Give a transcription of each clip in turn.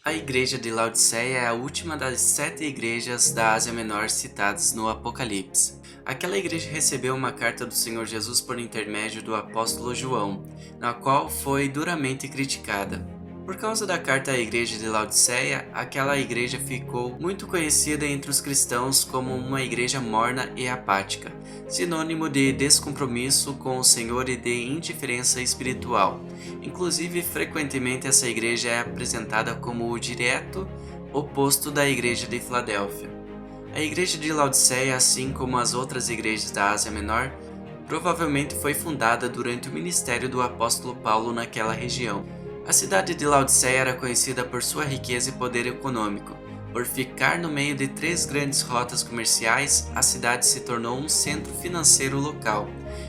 A igreja de Laodiceia é a última das 7 igrejas da Ásia Menor citadas no Apocalipse. Aquela igreja recebeu uma carta do Senhor Jesus por intermédio do apóstolo João, na qual foi duramente criticada. Por causa da carta à igreja de Laodiceia, aquela igreja ficou muito conhecida entre os cristãos como uma igreja morna e apática, sinônimo de descompromisso com o Senhor e de indiferença espiritual. Inclusive, frequentemente essa igreja é apresentada como o direto oposto da igreja de Filadélfia. A igreja de Laodiceia, assim como as outras igrejas da Ásia Menor, provavelmente foi fundada durante o ministério do apóstolo Paulo naquela região. A cidade de Laodiceia era conhecida por sua riqueza e poder econômico. Por ficar no meio de 3 grandes rotas comerciais, a cidade se tornou um centro financeiro local.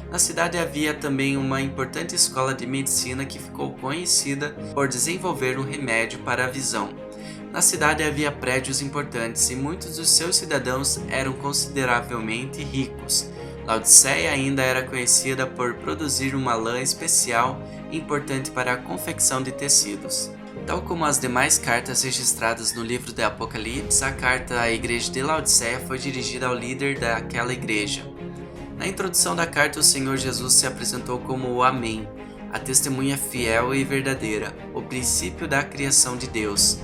Na cidade havia também uma importante escola de medicina que ficou conhecida por desenvolver um remédio para a visão. Na cidade havia prédios importantes e muitos dos seus cidadãos eram consideravelmente ricos. Laodiceia ainda era conhecida por produzir uma lã especial importante para a confecção de tecidos. Tal como as demais cartas registradas no livro de Apocalipse, a carta à igreja de Laodiceia foi dirigida ao líder daquela igreja. Na introdução da carta, o Senhor Jesus se apresentou como o Amém, a testemunha fiel e verdadeira, o princípio da criação de Deus.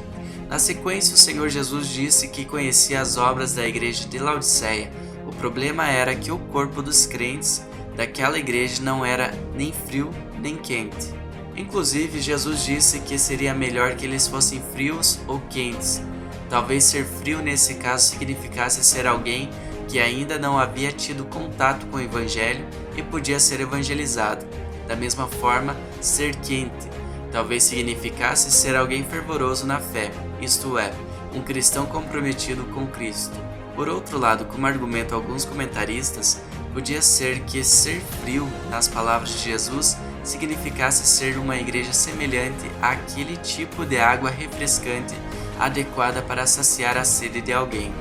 Na sequência, o Senhor Jesus disse que conhecia as obras da igreja de Laodiceia. O problema era que o corpo dos crentes daquela igreja não era nem frio nem quente. Inclusive, Jesus disse que seria melhor que eles fossem frios ou quentes. Talvez ser frio nesse caso significasse ser alguém que ainda não havia tido contato com o Evangelho e podia ser evangelizado. Da mesma forma, ser quente talvez significasse ser alguém fervoroso na fé, isto é, um cristão comprometido com Cristo. Por outro lado, como argumentam alguns comentaristas, podia ser que ser frio, nas palavras de Jesus, significasse ser uma igreja semelhante àquele tipo de água refrescante adequada para saciar a sede de alguém.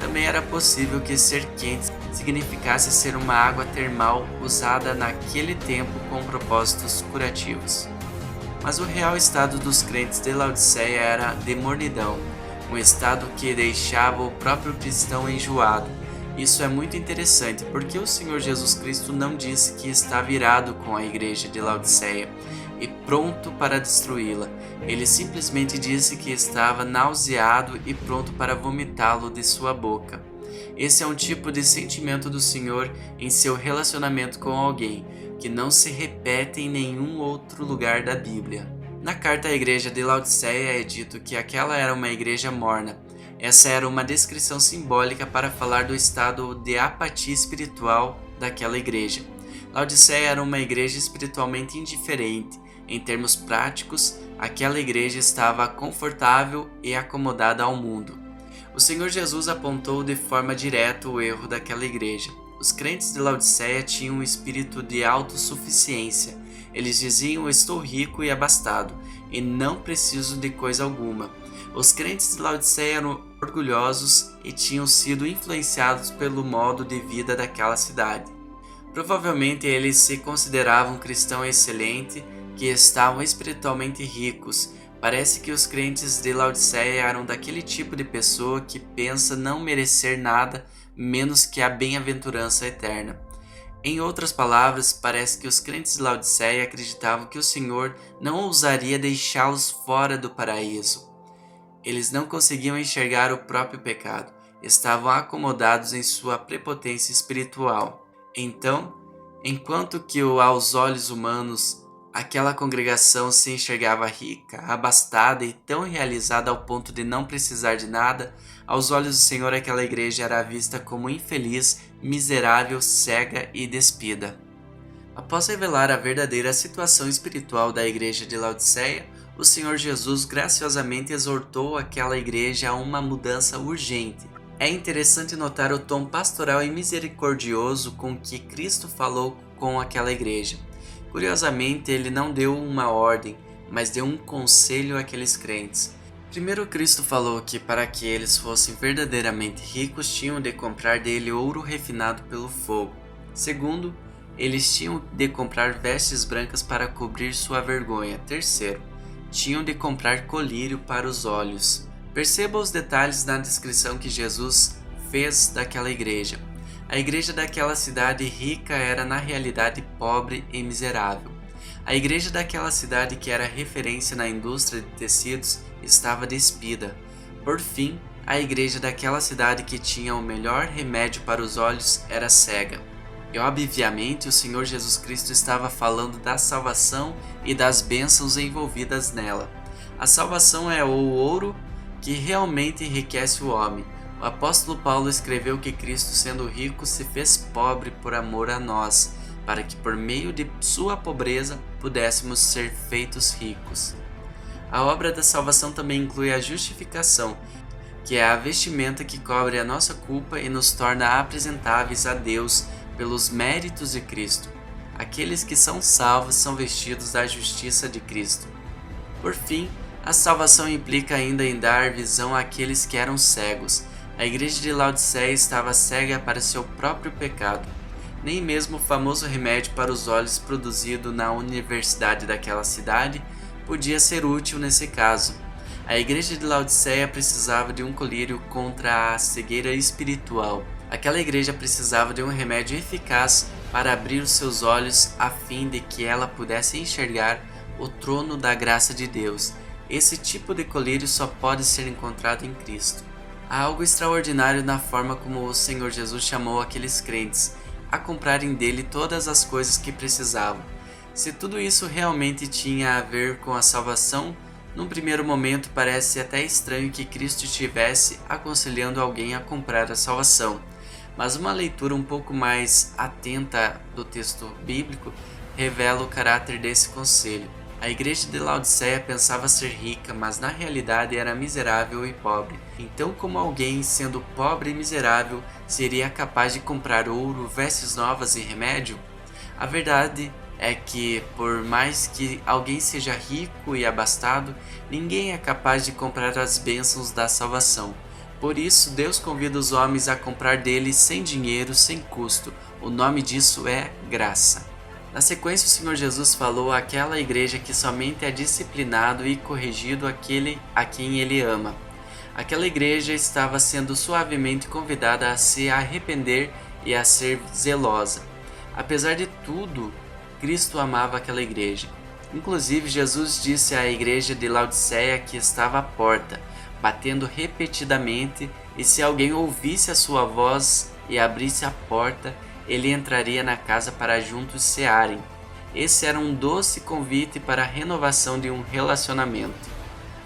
Também era possível que ser quente significasse ser uma água termal usada naquele tempo com propósitos curativos. Mas o real estado dos crentes de Laodiceia era de mornidão, um estado que deixava o próprio cristão enjoado. Isso é muito interessante porque o Senhor Jesus Cristo não disse que estava irado com a igreja de Laodiceia e pronto para destruí-la. Ele simplesmente disse que estava nauseado e pronto para vomitá-lo de sua boca. Esse é um tipo de sentimento do Senhor em seu relacionamento com alguém, que não se repete em nenhum outro lugar da Bíblia. Na carta à igreja de Laodiceia é dito que aquela era uma igreja morna. Essa era uma descrição simbólica para falar do estado de apatia espiritual daquela igreja. Laodiceia era uma igreja espiritualmente indiferente. Em termos práticos, aquela igreja estava confortável e acomodada ao mundo. O Senhor Jesus apontou de forma direta o erro daquela igreja. Os crentes de Laodiceia tinham um espírito de autossuficiência. Eles diziam: estou rico e abastado, e não preciso de coisa alguma. Os crentes de Laodiceia eram orgulhosos e tinham sido influenciados pelo modo de vida daquela cidade. Provavelmente eles se consideravam cristãos excelentes que estavam espiritualmente ricos. Parece que os crentes de Laodiceia eram daquele tipo de pessoa que pensa não merecer nada menos que a bem-aventurança eterna. Em outras palavras, parece que os crentes de Laodiceia acreditavam que o Senhor não ousaria deixá-los fora do paraíso. Eles não conseguiam enxergar o próprio pecado, estavam acomodados em sua prepotência espiritual. Então, enquanto que aos olhos humanos aquela congregação se enxergava rica, abastada e tão realizada ao ponto de não precisar de nada, aos olhos do Senhor aquela igreja era vista como infeliz, miserável, cega e despida. Após revelar a verdadeira situação espiritual da igreja de Laodiceia, o Senhor Jesus graciosamente exortou aquela igreja a uma mudança urgente. É interessante notar o tom pastoral e misericordioso com que Cristo falou com aquela igreja. Curiosamente, ele não deu uma ordem, mas deu um conselho àqueles crentes. Primeiro, Cristo falou que para que eles fossem verdadeiramente ricos, tinham de comprar dele ouro refinado pelo fogo. Segundo, eles tinham de comprar vestes brancas para cobrir sua vergonha. Terceiro, tinham de comprar colírio para os olhos. Perceba os detalhes na descrição que Jesus fez daquela igreja. A igreja daquela cidade rica era na realidade pobre e miserável. A igreja daquela cidade, que era referência na indústria de tecidos, estava despida. Por fim, a igreja daquela cidade, que tinha o melhor remédio para os olhos, era cega. E obviamente o Senhor Jesus Cristo estava falando da salvação e das bênçãos envolvidas nela. A salvação é o ouro que realmente enriquece o homem. O apóstolo Paulo escreveu que Cristo, sendo rico, se fez pobre por amor a nós, para que por meio de sua pobreza pudéssemos ser feitos ricos. A obra da salvação também inclui a justificação, que é a vestimenta que cobre a nossa culpa e nos torna apresentáveis a Deus pelos méritos de Cristo. Aqueles que são salvos são vestidos da justiça de Cristo. Por fim, a salvação implica ainda em dar visão àqueles que eram cegos. A igreja de Laodiceia estava cega para seu próprio pecado. Nem mesmo o famoso remédio para os olhos produzido na universidade daquela cidade podia ser útil nesse caso. A igreja de Laodiceia precisava de um colírio contra a cegueira espiritual. Aquela igreja precisava de um remédio eficaz para abrir os seus olhos a fim de que ela pudesse enxergar o trono da graça de Deus. Esse tipo de colírio só pode ser encontrado em Cristo. Há algo extraordinário na forma como o Senhor Jesus chamou aqueles crentes a comprarem dele todas as coisas que precisavam. Se tudo isso realmente tinha a ver com a salvação, num primeiro momento parece até estranho que Cristo estivesse aconselhando alguém a comprar a salvação. Mas uma leitura um pouco mais atenta do texto bíblico revela o caráter desse conselho. A igreja de Laodiceia pensava ser rica, mas na realidade era miserável e pobre. Então, como alguém, sendo pobre e miserável, seria capaz de comprar ouro, vestes novas e remédio? A verdade é que, por mais que alguém seja rico e abastado, ninguém é capaz de comprar as bênçãos da salvação. Por isso, Deus convida os homens a comprar dele sem dinheiro, sem custo. O nome disso é graça. Na sequência, o Senhor Jesus falou àquela igreja que somente é disciplinado e corrigido aquele a quem ele ama. Aquela igreja estava sendo suavemente convidada a se arrepender e a ser zelosa. Apesar de tudo, Cristo amava aquela igreja. Inclusive, Jesus disse à igreja de Laodiceia que estava à porta, batendo repetidamente, e se alguém ouvisse a sua voz e abrisse a porta, ele entraria na casa para juntos cearem. Esse era um doce convite para a renovação de um relacionamento.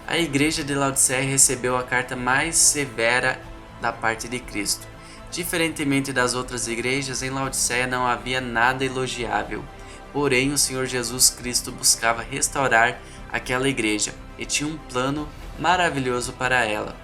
A igreja de Laodiceia recebeu a carta mais severa da parte de Cristo. Diferentemente das outras igrejas, em Laodiceia não havia nada elogiável. Porém, o Senhor Jesus Cristo buscava restaurar aquela igreja e tinha um plano maravilhoso para ela.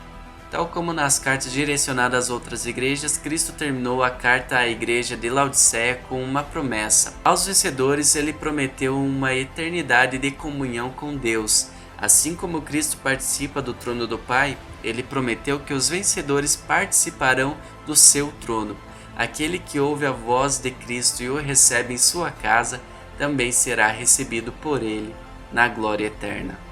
Tal como nas cartas direcionadas às outras igrejas, Cristo terminou a carta à igreja de Laodiceia com uma promessa. Aos vencedores, ele prometeu uma eternidade de comunhão com Deus. Assim como Cristo participa do trono do Pai, ele prometeu que os vencedores participarão do seu trono. Aquele que ouve a voz de Cristo e o recebe em sua casa, também será recebido por ele na glória eterna.